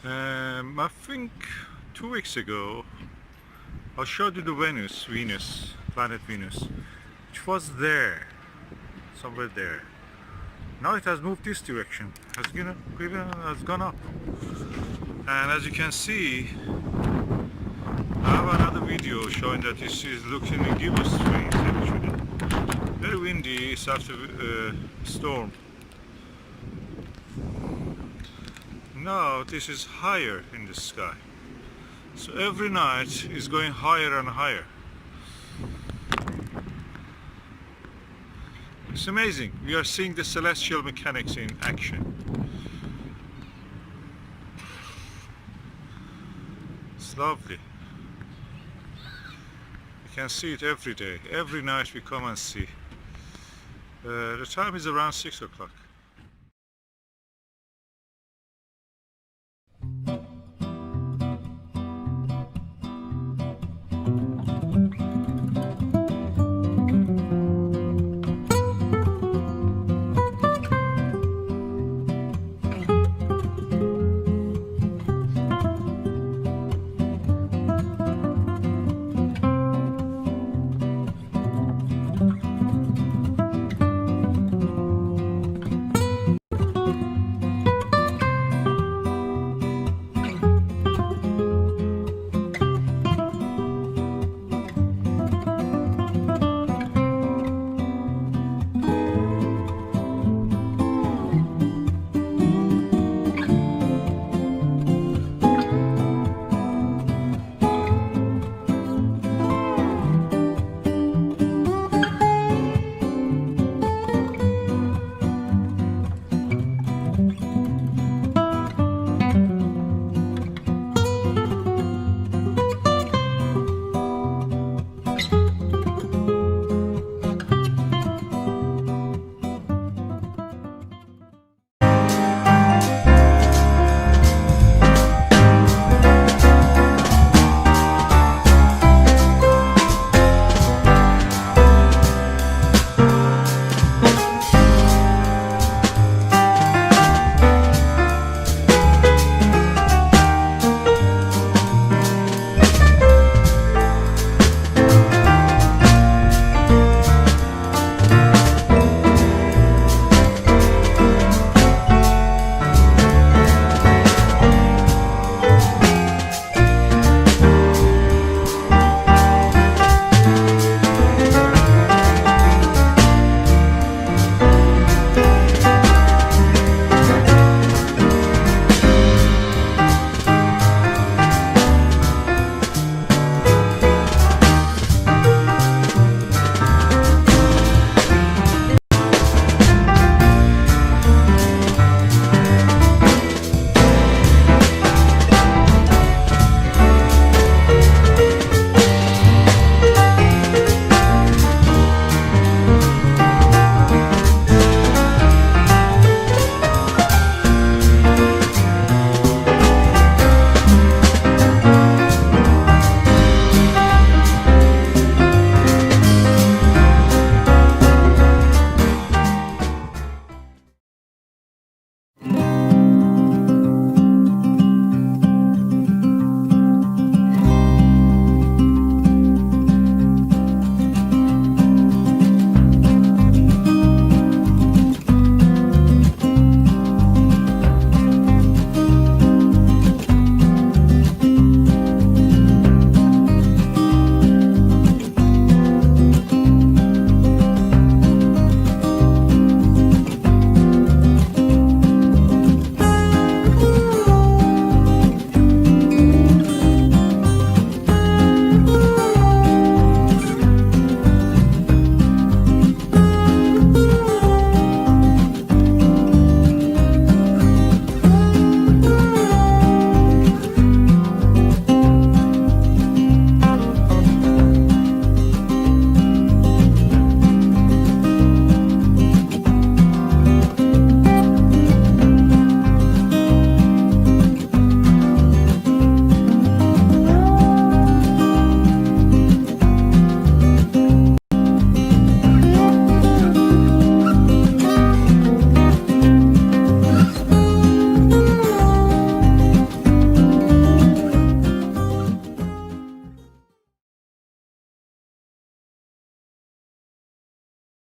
I think 2 weeks ago I showed you the planet Venus, which was there, somewhere there. Now it has moved this direction, has gone up. And as you can see, I have another video showing that this is looking in gibbous range actually. Very windy, it's after storm. Now this is higher in the sky. So every night is going higher and higher. It's amazing. We are seeing the celestial mechanics in action. It's lovely. You can see it every day. Every night we come and see. The time is around 6 o'clock.